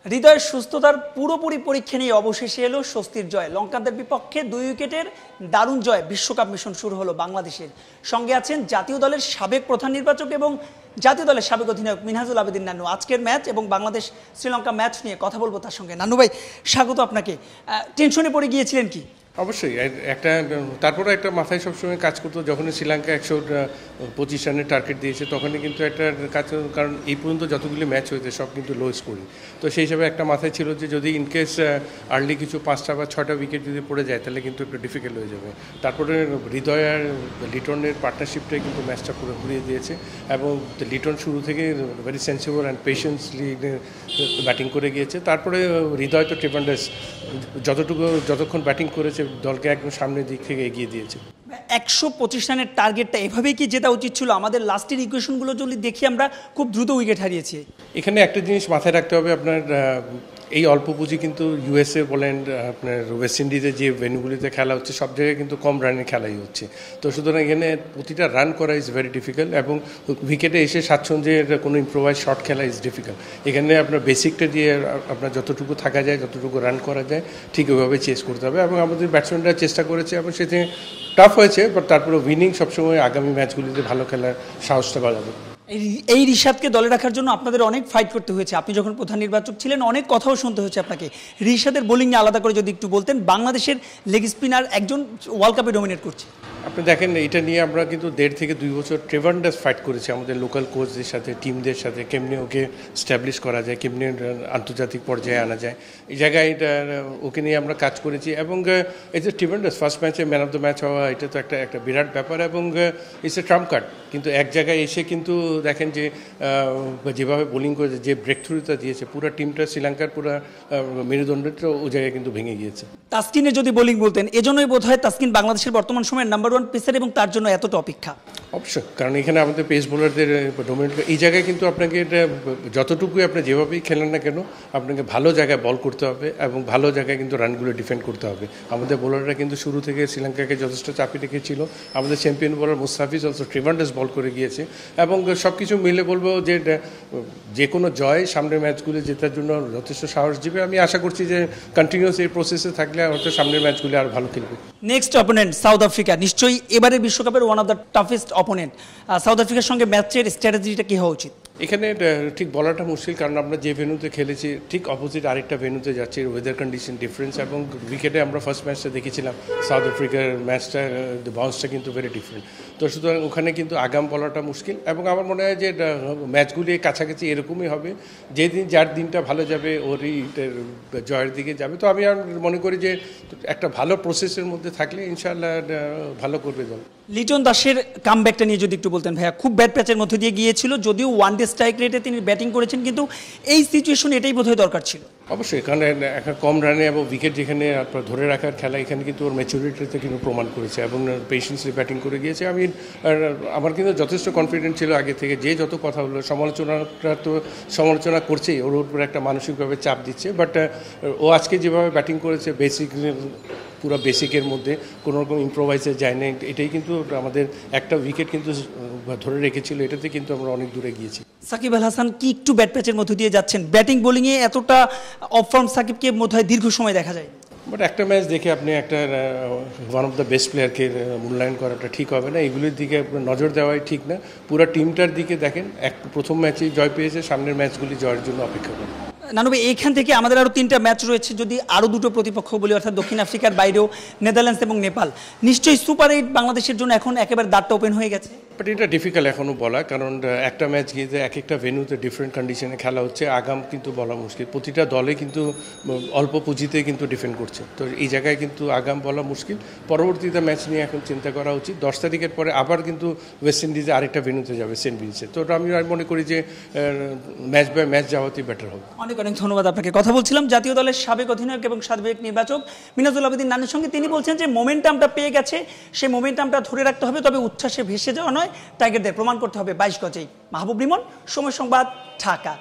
হৃদয়ের সুস্থতার পুরোপুরি পরীক্ষা নিয়ে অবশেষে এলো স্বস্তির জয়। লঙ্কানদের বিপক্ষে 2 উইকেটের দারুণ জয়। বিশ্বকাপ মিশন শুরু হলো বাংলাদেশের। সঙ্গে আছেন জাতীয় দলের সাবেক প্রধান নির্বাচক এবং জাতীয় দলের সাবেক অধিনায়ক মিনহাজুল আবেদিন নান্নু। আজকের ম্যাচ এবং বাংলাদেশ শ্রীলঙ্কা ম্যাচ নিয়ে কথা বলবো তার সঙ্গে। নান্নু ভাই, স্বাগত আপনাকে। টেনশনে পড়ে গিয়েছিলেন কি? অবশ্যই তারপরে একটা মাথায় সবসময় কাজ করতো, যখনই শ্রীলঙ্কা 125 রানের টার্গেট দিয়েছে তখনই কিন্তু একটা কাজ, কারণ এই পর্যন্ত যতগুলি ম্যাচ হয়েছে সব কিন্তু লো স্কোরিং। তো সেই হিসাবে একটা মাথায় ছিল যে যদি ইনকেস আর্লি কিছু 5টা বা 6টা উইকেট যদি পড়ে যায় তাহলে কিন্তু একটু ডিফিকাল্ট হয়ে যাবে। তারপরে হৃদয় আর লিটনের পার্টনারশিপটাই কিন্তু ম্যাচটা পুরো ঘুরিয়ে দিয়েছে এবং লিটন শুরু থেকে very sensible and patiently batting করে গিয়েছে। তারপরে হৃদয় তো ট্রেমেন্ডাস, যতক্ষণ ব্যাটিং করেছে দলকে একদম সামনের দিক থেকে এগিয়ে দিয়েছে। 125 রানের টার্গেটটা এভাবেই কি জেতা উচিত ছিল? আমাদের লাস্টের ইকুয়েশনগুলো যদি দেখি আমরা খুব দ্রুত উইকেট হারিয়েছি। এখানে একটা জিনিস মাথায় রাখতে হবে, আপনার এই অল্প পুঁজি কিন্তু ইউএসএ বলেন, আপনার ওয়েস্ট ইন্ডিজে যে ভেন্যুগুলিতে খেলা হচ্ছে সব জায়গায় কিন্তু কম রানের খেলাই হচ্ছে। তো সুতরাং এখানে প্রতিটা রান করা ইজ ভেরি ডিফিকাল্ট এবং উইকেটে এসে স্বাচ্ছন্দ্যের কোনো ইম্প্রোভাইজ শট খেলা ইজ ডিফিকাল্ট। এখানে আপনার বেসিকটা দিয়ে আপনার যতটুকু থাকা যায়, যতটুকু রান করা যায় ঠিক ওইভাবে চেস করতে হবে এবং আমাদের ব্যাটসম্যানরা চেষ্টা করেছে এবং সেতে টাফ হয়েছে, বাট তারপরে উইনিং সবসময় আগামী ম্যাচগুলিতে ভালো খেলার সাহসটা বাড়াবে। এই রিশাদকে দলে রাখার জন্য আপনাদের অনেক ফাইট করতে হয়েছে। আপনি যখন প্রধান নির্বাচক ছিলেন অনেক কথাও শুনতে হয়েছে আপনাকে। রিশাদের বোলিং নিয়ে আলাদা করে যদি একটু বলতেন। বাংলাদেশের লেগ স্পিনার একজন ওয়ার্ল্ড কাপে ডমিনেট করছে। আপনি দেখেন, এটা নিয়ে আমরা কিন্তু 1.5 থেকে 2 বছর ট্রেমেন্ডাস ফাইট করেছি আমাদের লোকাল কোচদের সাথে, টিমদের সাথে, কেমনে ওকে স্ট্যাবলিশ করা যায়, কেমনে আন্তর্জাতিক পর্যায়ে আনা যায়, এই জায়গায় এটা ওকে নিয়ে আমরা কাজ করেছি এবং এই যে ট্রেমেন্ডাস ফার্স্ট ম্যাচে ম্যান অফ দ্য ম্যাচ হওয়া, এটা তো একটা বিরাট ব্যাপার এবং ইটস এ ট্রাম্প কার্ড। কিন্তু এক জায়গায় এসে কিন্তু দেখেন যে যেভাবে বোলিং করেছে, যে ব্রেক থ্রুটা দিয়েছে, পুরো টিমটা শ্রীলঙ্কার পুরো মেরুদণ্ডটা ওই জায়গায় কিন্তু ভেঙে গিয়েছে। তাসকিনের যদি বোলিং বলতেন, এজন্যই বোধ হয় তাসকিন বাংলাদেশের বর্তমান সময়ের নাম্বার 1 পেসার এবং তার জন্য এতটা অপেক্ষা। অবশ্যই, কারণ এখানে আমাদের পেস বোলারদের ডোমিনেট, এই জায়গায় কিন্তু আপনাকে যতটুকুই আপনি যেভাবেই খেলেন না কেন আপনাকে ভালো জায়গায় বল করতে হবে এবং ভালো জায়গায় কিন্তু রানগুলো ডিফেন্ড করতে হবে। আমাদের বোলাররা কিন্তু শুরু থেকে শ্রীলঙ্কাকে যথেষ্ট চাপিয়ে রেখেছিল। আমাদের champion bowler Mustafiz also tremendous bowl করে গিয়েছে এবং সব কিছু মিলে বলবো যে কোনো জয় সামনের ম্যাচগুলি জেতার জন্য যথেষ্ট সাহস দিবে। আমি আশা করছি যে কন্টিনিউয়াস এই প্রসেসে থাকলে হয়তো সামনের ম্যাচগুলি আর ভালো খেলবে। নেক্সট অপোনেন্ট সাউথ আফ্রিকা, নিশ্চয়ই এবারের বিশ্বকাপের one of the toughest opponent. South আফ্রিকার সঙ্গে ম্যাচের স্ট্র্যাটেজিটা কি হওয়া উচিত? এখানে ঠিক বলাটা মুশকিল, কারণ আমরা যে ভেন্যুতে খেলেছি ঠিক অপোজিট আরেকটা ভেন্যুতে যাচ্ছি, ওয়েদার কন্ডিশন ডিফারেন্স এবং উইকেটে আমরা ফার্স্ট ম্যাচটা দেখেছিলাম সাউথ আফ্রিকার ম্যাচটা বাউন্সটা কিন্তু ভেরি ডিফারেন্ট। তো সুতরাং ওখানে কিন্তু আগাম বলাটা মুশকিল এবং আমার মনে হয় যে ম্যাচগুলি কাছাকাছি এরকমই হবে, যেদিন যার দিনটা ভালো যাবে ওরই জয়ের দিকে যাবে। তো আমি মনে করি যে একটা ভালো প্রসেসের মধ্যে থাকলে ইনশাআল্লাহ ভালো করবে দল। লিটন দাসের কামব্যাকটা নিয়ে যদি একটু বলতেন ভাইয়া। খুব ব্যাড প্যাচের মধ্যে দিয়ে গিয়েছিল, যদিও ওয়ানডে স্ট্রাইক রেটে তিনি ব্যাটিং করেছেন, কিন্তু এই সিচুয়েশন এটাই বোধহয় দরকার ছিল। অবশ্যই, কারণ একটা কম রানে এবং উইকেট যেখানে আপনার ধরে রাখার খেলা, এখানে কিন্তু ওর ম্যাচুরিটিতে কিন্তু প্রমাণ করেছে এবং পেশেন্সলি ব্যাটিং করে গিয়েছে। আমার কিন্তু যথেষ্ট কনফিডেন্ট ছিল আগে থেকে। যে যত কথা হলো সমালোচনাটা তো সমালোচনা করছেই, ওর উপর একটা মানসিকভাবে চাপ দিচ্ছে, বাট ও আজকে যেভাবে ব্যাটিং করেছে পুরো বেসিকের মধ্যে কোনো রকম ইম্প্রোভাইসে যায় না, এটাই কিন্তু আমাদের একটা উইকেট কিন্তু ধরে রেখেছিল, এটাতে কিন্তু আমরা অনেক দূরে গিয়েছি। সাকিব আল হাসান কি একটু ব্যাড প্যাচের মধ্যে দিয়ে যাচ্ছেন? ব্যাটিং বোলিংয়ে এতটা অফ ফর্ম সাকিবকে বোধহয় দীর্ঘ সময় দেখা যায়। বাট একটা ম্যাচ দেখে আপনি একটা ওয়ান অফ দ্য বেস্ট প্লেয়ারকে মূল্যায়ন করাটা ঠিক হবে না, এগুলির দিকে নজর দেওয়াই ঠিক না। পুরো টিমটার দিকে দেখেন, প্রথম ম্যাচেই জয় পেয়েছে, সামনের ম্যাচগুলি জয়ের জন্য অপেক্ষা করেন। নানু ভাই, এইখান থেকে আমাদের আরও 3টা ম্যাচ রয়েছে, যদি আরও 2টো প্রতিপক্ষ বলি, অর্থাৎ দক্ষিণ আফ্রিকার বাইরেও নেদারল্যান্ডস এবং নেপাল। নিশ্চয়ই সুপার 8 বাংলাদেশের জন্য এখন একেবারে দ্বারটা ওপেন হয়ে গেছে। বাট এটা ডিফিকাল্ট এখনও বলা, কারণ একটা ম্যাচ গিয়ে এক একটা ভেন্যুতে ডিফারেন্ট কন্ডিশনে খেলা হচ্ছে, আগাম কিন্তু বলা মুশকিল। প্রতিটা দলে কিন্তু অল্প পুঁজিতে কিন্তু ডিফেন্ড করছে, তো এই জায়গায় কিন্তু আগাম বলা মুশকিল। পরবর্তীতে ম্যাচ নিয়ে এখন চিন্তা করা উচিত। 10 তারিখের পরে আবার কিন্তু ওয়েস্ট ইন্ডিজে আরেকটা ভেন্যুতে যাবে, সেন্ট উইলসে। তো আমি মনে করি যে ম্যাচ বাই ম্যাচ যাওয়াতেই বেটার হবে। অনেক অনেক ধন্যবাদ আপনাকে। কথা বলছিলাম জাতীয় দলের সাবেক অধিনায়ক এবং সাবেক নির্বাচক মিনহাজুল আবেদিন নান্নুর সঙ্গে। তিনি বলছেন যে মোমেন্টামটা পেয়ে গেছে, সেই মোমেন্টামটা ধরে রাখতে হবে, তবে উচ্ছ্বাসে ভেসে যাওয়া নয়, টাইগারদের প্রমাণ করতে হবে 22 গজেই। মাহবুব রিমন, সময় সংবাদ, ঢাকা।